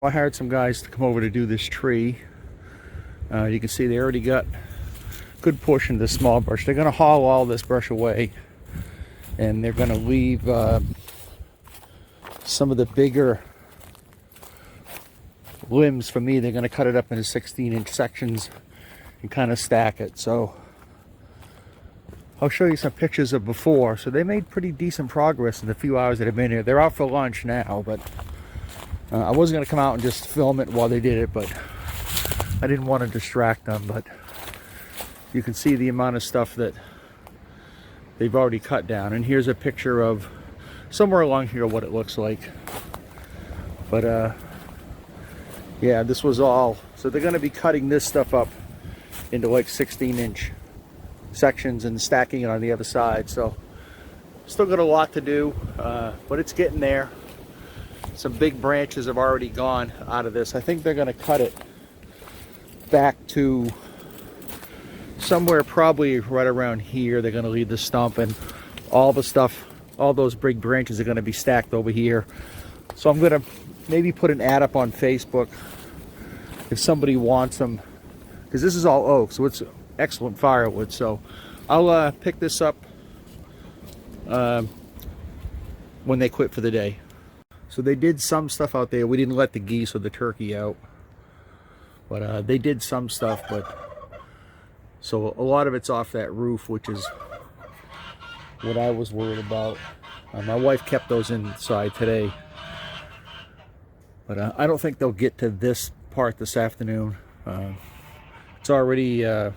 I hired some guys to come over to do this tree. You can see they already got a good portion of this small brush. They're going to haul all this brush away, and they're going to leave some of the bigger limbs for me. They're going to cut it up into 16-inch sections and kind of stack it. So I'll show you some pictures of before. So they made pretty decent progress in the few hours that I've been here. They're out for lunch now, but I wasn't going to come out and just film it while they did it, but I didn't want to distract them. But you can see the amount of stuff that they've already cut down. And here's a picture of somewhere along here what it looks like. But yeah, this was all. So they're going to be cutting this stuff up into like 16-inch sections and stacking it on the other side. So still got a lot to do, but it's getting there. Some big branches have already gone out of this. I think they're going to cut it back to somewhere probably right around here. They're going to leave the stump, and all the stuff, all those big branches are going to be stacked over here. So I'm going to maybe put an ad up on Facebook if somebody wants them, because this is all oak, so it's excellent firewood. So I'll pick this up when they quit for the day. So they did some stuff out there. We didn't let the geese or the turkey out, but they did some stuff. But so a lot of it's off that roof, which is what I was worried about. My wife kept those inside today, but I don't think they'll get to this part this afternoon. It's already I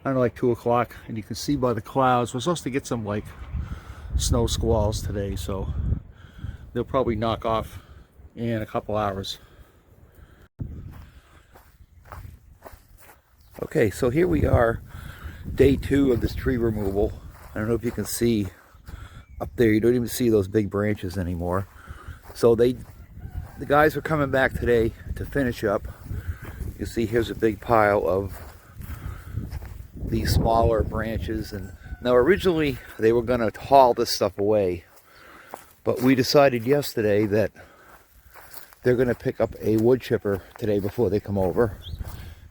don't know, like 2 o'clock, and you can see by the clouds we're supposed to get some like snow squalls today, so they'll probably knock off in a couple hours. Okay, so here we are, day 2 of this tree removal. I don't know if you can see up there, you don't even see those big branches anymore. So the guys are coming back today to finish up. You see here's a big pile of these smaller branches, and now originally they were going to haul this stuff away, but we decided yesterday that they're going to pick up a wood chipper today before they come over,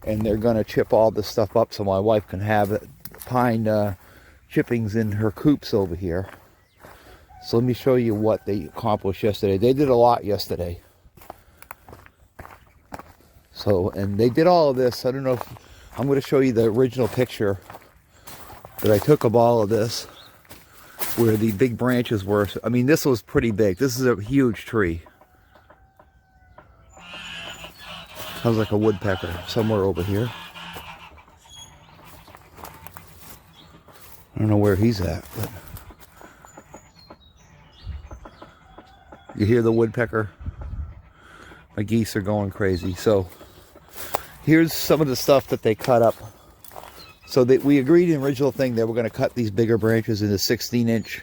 and they're going to chip all this stuff up so my wife can have pine chippings in her coops over here. So let me show you what they accomplished yesterday. They did a lot yesterday. So, and they did all of this. I don't know if I'm going to show you the original picture that I took of all of this, where the big branches were. I mean, this was pretty big. This is a huge tree. Sounds like a woodpecker somewhere over here. I don't know where he's at, but you hear the woodpecker? My geese are going crazy. So here's some of the stuff that they cut up. So we agreed in the original thing that we're going to cut these bigger branches into 16-inch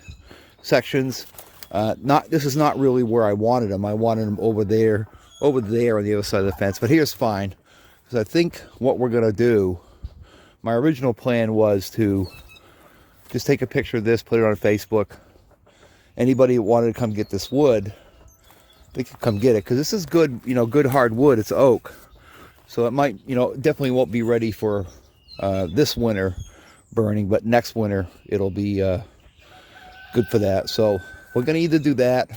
sections. This is not really where I wanted them. I wanted them over there on the other side of the fence. But here's fine, because I think what we're going to do, my original plan was to just take a picture of this, put it on Facebook. Anybody who wanted to come get this wood, they could come get it, because this is good, good hard wood. It's oak, so it might, definitely won't be ready for this winter burning, but next winter it'll be good for that. So we're going to either do that,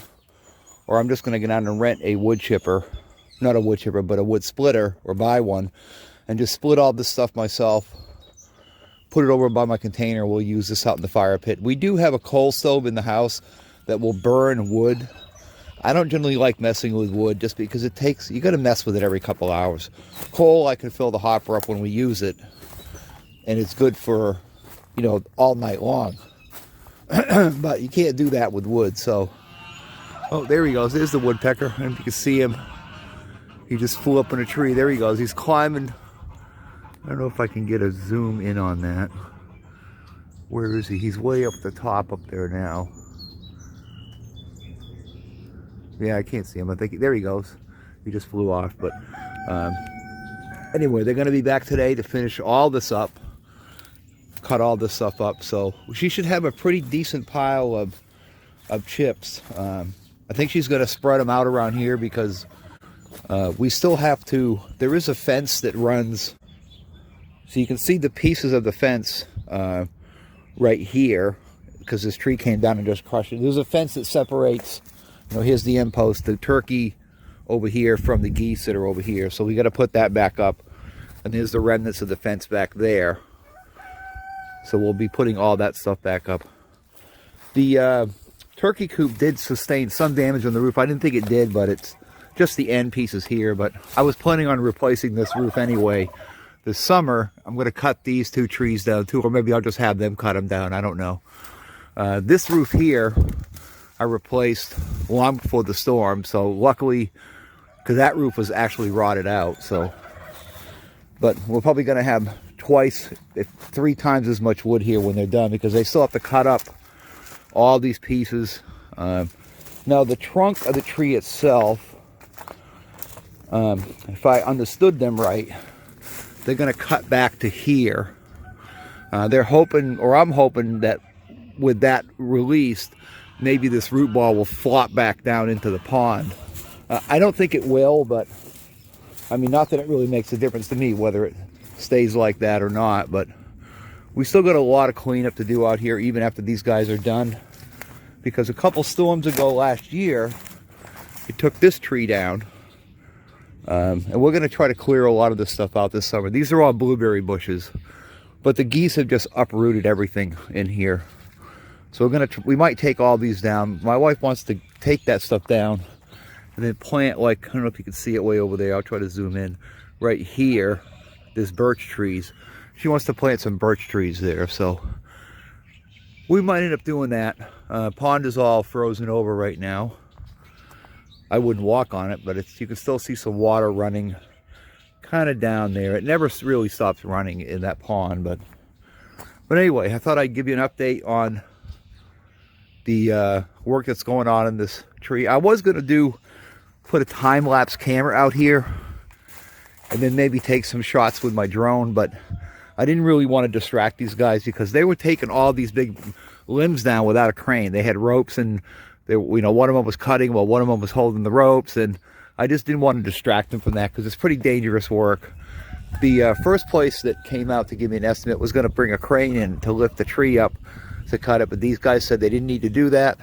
or I'm just going to get out and rent a wood chipper, not a wood chipper, but a wood splitter, or buy one, and just split all this stuff myself, put it over by my container. We'll use this out in the fire pit. We do have a coal stove in the house that will burn wood. I don't generally like messing with wood just because you got to mess with it every couple hours. Coal, I can fill the hopper up when we use it, and it's good for, all night long. But you can't do that with wood. So, oh, there he goes. There's the woodpecker. I don't know if you can see him. He just flew up in a tree. There he goes. He's climbing. I don't know if I can get a zoom in on that. Where is he? He's way up the top up there now. Yeah, I can't see him. I think there he goes. He just flew off. But anyway, they're going to be back today to finish all this up, cut all this stuff up. So she should have a pretty decent pile of chips. I think she's going to spread them out around here because We still have to, there is a fence that runs, so you can see the pieces of the fence right here, because this tree came down and just crushed it. There's a fence that separates, you know, here's the end post, the turkey over here from the geese that are over here. So we got to put that back up. And there's the remnants of the fence back there. So we'll be putting all that stuff back up. The turkey coop did sustain some damage on the roof. I didn't think it did, but it's just the end pieces here. But I was planning on replacing this roof anyway. This summer, I'm going to cut these 2 trees down too, or maybe I'll just have them cut them down. I don't know. This roof here, I replaced long before the storm. So luckily, because that roof was actually rotted out. So, but we're probably going to have twice, if 3 times as much wood here when they're done, because they still have to cut up all these pieces. Now the trunk of the tree itself, if I understood them right, they're going to cut back to here. They're hoping, or I'm hoping, that with that released, maybe this root ball will flop back down into the pond. I don't think it will, but I mean, not that it really makes a difference to me whether it stays like that or not, but we still got a lot of cleanup to do out here even after these guys are done, because a couple storms ago last year it took this tree down, and we're going to try to clear a lot of this stuff out this summer. These are all blueberry bushes, but the geese have just uprooted everything in here, so we might take all these down. My wife wants to take that stuff down and then plant, like, I don't know if you can see it way over there, I'll try to zoom in, right here, there's birch trees. She wants to plant some birch trees there, so we might end up doing that. Pond is all frozen over right now. I wouldn't walk on it, but you can still see some water running kind of down there. It never really stops running in that pond, but anyway, I thought I'd give you an update on the work that's going on in this tree. I was going to put a time-lapse camera out here and then maybe take some shots with my drone, but I didn't really want to distract these guys because they were taking all these big limbs down without a crane. They had ropes, and they, you know, one of them was cutting while one of them was holding the ropes, and I just didn't want to distract them from that because it's pretty dangerous work. The first place that came out to give me an estimate was going to bring a crane in to lift the tree up to cut it, but these guys said they didn't need to do that,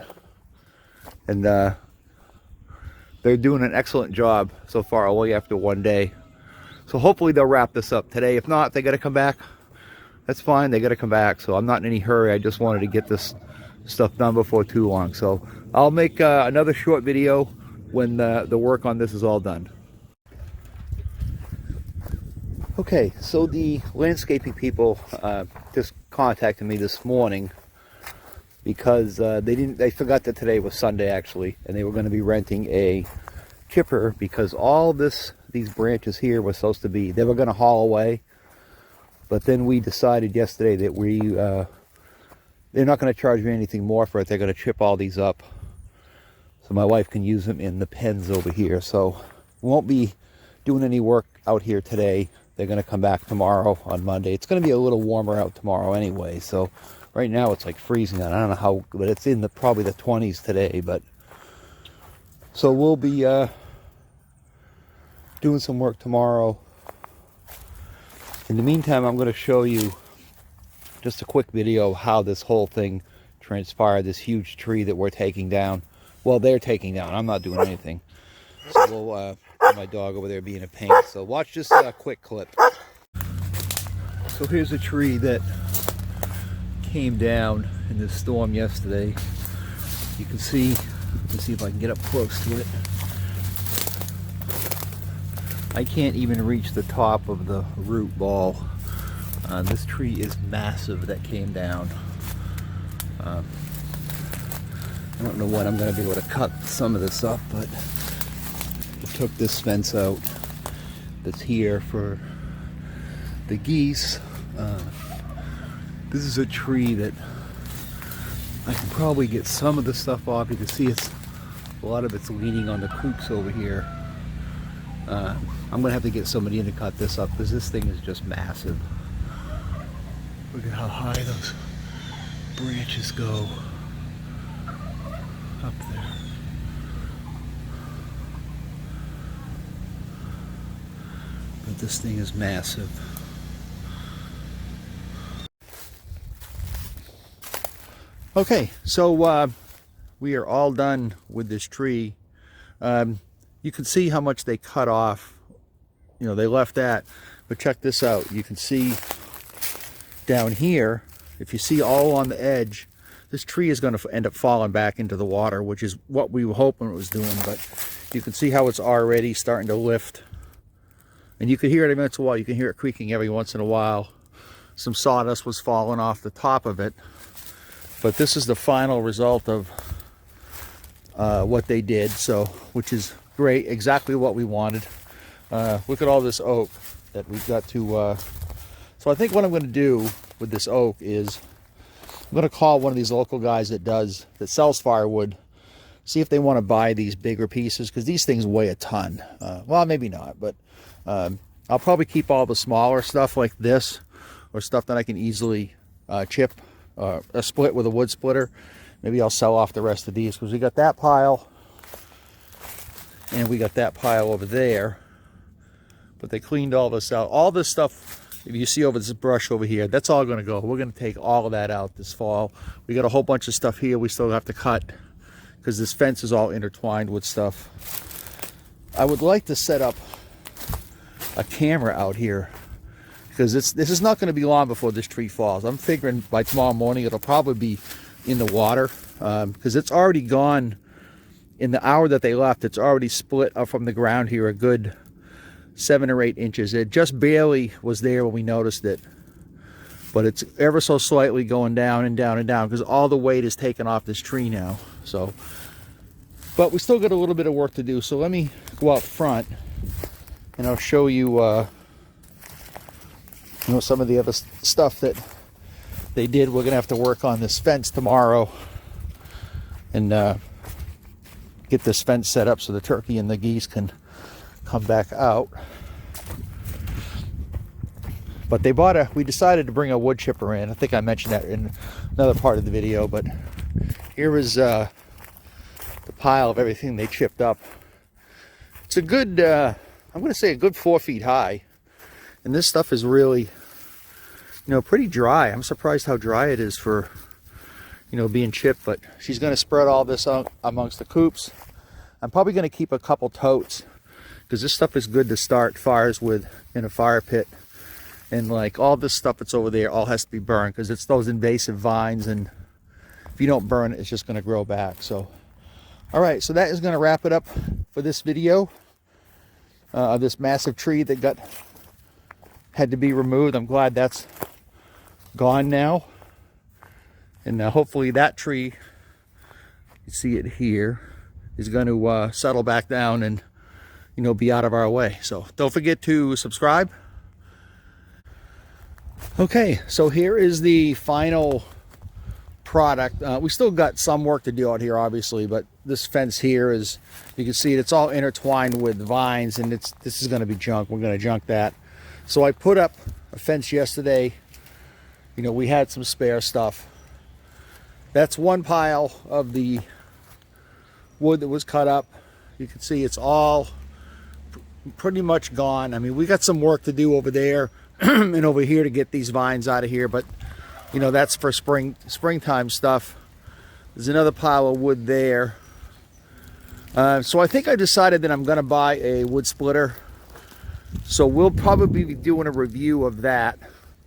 and they're doing an excellent job so far, only after 1 day. So hopefully they'll wrap this up today. If not, they got to come back. That's fine, they got to come back. So I'm not in any hurry. I just wanted to get this stuff done before too long. So I'll make another short video when the work on this is all done. Okay, so the landscaping people just contacted me this morning because they forgot that today was Sunday actually, and they were going to be renting a chipper because all these branches here were supposed to be, they were going to haul away, but then we decided yesterday that they're not going to charge me anything more for it. They're going to chip all these up so my wife can use them in the pens over here. So we won't be doing any work out here today. They're going to come back tomorrow on Monday. It's going to be a little warmer out tomorrow anyway, so right now it's like freezing out. I don't know how, but it's in probably the 20s today. But so we'll be doing some work tomorrow. In the meantime, I'm going to show you just a quick video of how this whole thing transpired. This huge tree that we're taking down. Well, they're taking down. I'm not doing anything. So we'll my dog over there being a pain. So watch this quick clip. So here's a tree that came down in this storm yesterday. You can see, let's see if I can get up close to it. I can't even reach the top of the root ball. This tree is massive that came down. I don't know when I'm going to be able to cut some of this up, but I took this fence out that's here for the geese. This is a tree that I can probably get some of the stuff off. You can see a lot of it's leaning on the coops over here. I'm going to have to get somebody in to cut this up because this thing is just massive. Look at how high those branches go up there. But this thing is massive. Okay, so we are all done with this tree. You can see how much they cut off. You know, they left that, but check this out. You can see down here, if you see all on the edge, this tree is going to end up falling back into the water, which is what we were hoping it was doing. But you can see how it's already starting to lift. And you can hear it every once in a while. You can hear it creaking every once in a while. Some sawdust was falling off the top of it. But this is the final result of what they did, so which is great, exactly what we wanted. Look at all this oak that we've got to... So I think what I'm going to do with this oak is I'm going to call one of these local guys that sells firewood, see if they want to buy these bigger pieces, because these things weigh a ton. Well, maybe not, but I'll probably keep all the smaller stuff like this, or stuff that I can easily chip, a split with a wood splitter. Maybe I'll sell off the rest of these, because we got that pile and we got that pile over there. But they cleaned all this out. All this stuff, if you see over this brush over here, that's all going to go. We're going to take all of that out this fall. We got a whole bunch of stuff here we still have to cut, because this fence is all intertwined with stuff. I would like to set up a camera out here, because this is not going to be long before this tree falls. I'm figuring by tomorrow morning it'll probably be in the water, because it's already gone. In the hour that they left, it's already split up from the ground here a good 7 or 8 inches. It just barely was there when we noticed it, but it's ever so slightly going down and down and down, because all the weight is taken off this tree now. So, but we still got a little bit of work to do. So let me go out front and I'll show you, you know, some of the other stuff that they did. We're gonna have to work on this fence tomorrow and get this fence set up so the turkey and the geese can come back out. But we decided to bring a wood chipper in. I think I mentioned that in another part of the video, but here is the pile of everything they chipped up. It's a good, I'm going to say a good 4 feet high. And this stuff is really, you know, pretty dry. I'm surprised how dry it is for, you know, being chipped. But she's going to spread all this out amongst the coops. I'm probably going to keep a couple totes, because this stuff is good to start fires with in a fire pit. And like all this stuff that's over there all has to be burned, because it's those invasive vines, and if you don't burn it, it's just going to grow back. So all right, so that is going to wrap it up for this video of this massive tree that had to be removed. I'm glad that's gone now, and hopefully that tree, you see it here, is going to settle back down and, you know, be out of our way. So don't forget to subscribe. Okay, so here is the final product. We still got some work to do out here, obviously, but this fence here is, you can see it's all intertwined with vines, and this is going to be junk. We're going to junk that. So I put up a fence yesterday. You know, we had some spare stuff. That's one pile of the wood that was cut up. You can see it's all pretty much gone. I mean, we got some work to do over there and over here to get these vines out of here, but you know, that's for springtime stuff. There's another pile of wood there. So I think I decided that I'm going to buy a wood splitter. So we'll probably be doing a review of that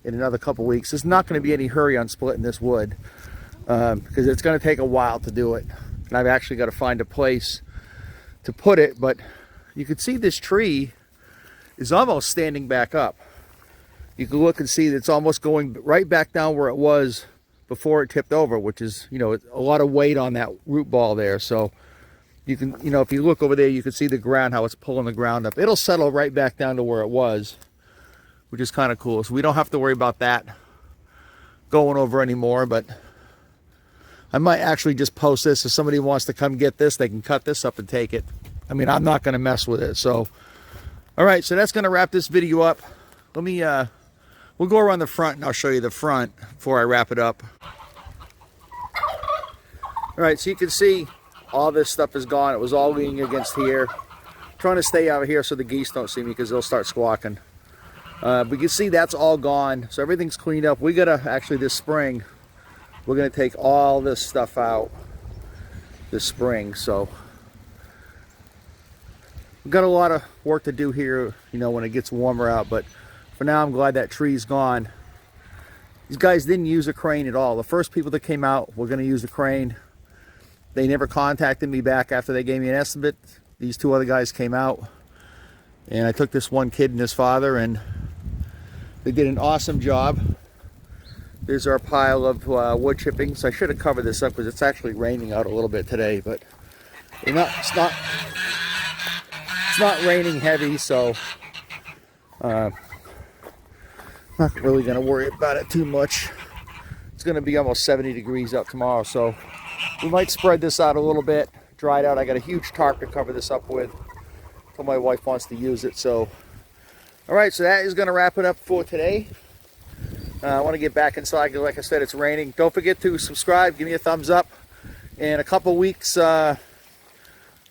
in another couple weeks. There's not going to be any hurry on splitting this wood, because it's going to take a while to do it. And I've actually got to find a place to put it. But you can see this tree is almost standing back up. You can look and see that it's almost going right back down where it was before it tipped over, which is, you know, a lot of weight on that root ball there. So you can, you know, if you look over there, you can see the ground, how it's pulling the ground up. It'll settle right back down to where it was, which is kind of cool. So we don't have to worry about that going over anymore. But I might actually just post this. If somebody wants to come get this, they can cut this up and take it. I mean, I'm not going to mess with it. So, all right, so that's going to wrap this video up. Let me, we'll go around the front and I'll show you the front before I wrap it up. All right, so you can see all this stuff is gone. It was all leaning against here. I'm trying to stay out of here so the geese don't see me, because they'll start squawking. But you can see that's all gone, so everything's cleaned up. We gotta actually this spring, we're gonna take all this stuff out this spring. So we've got a lot of work to do here, you know, when it gets warmer out. But for now, I'm glad that tree's gone. These guys didn't use a crane at all. The first people that came out were gonna use a crane. They never contacted me back after they gave me an estimate. These two other guys came out, and I took this one kid and his father, and they did an awesome job. There's our pile of wood chippings. I should have covered this up because it's actually raining out a little bit today, but it's not raining heavy, so not really going to worry about it too much. It's going to be almost 70 degrees out tomorrow, so we might spread this out a little bit, dry it out. I got a huge tarp to cover this up with until my wife wants to use it. So, all right, so that is going to wrap it up for today. I want to get back inside because, like I said, it's raining. Don't forget to subscribe, give me a thumbs up. In a couple weeks, I'll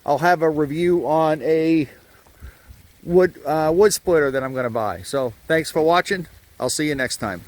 have a review on a wood splitter that I'm going to buy. So, thanks for watching. I'll see you next time.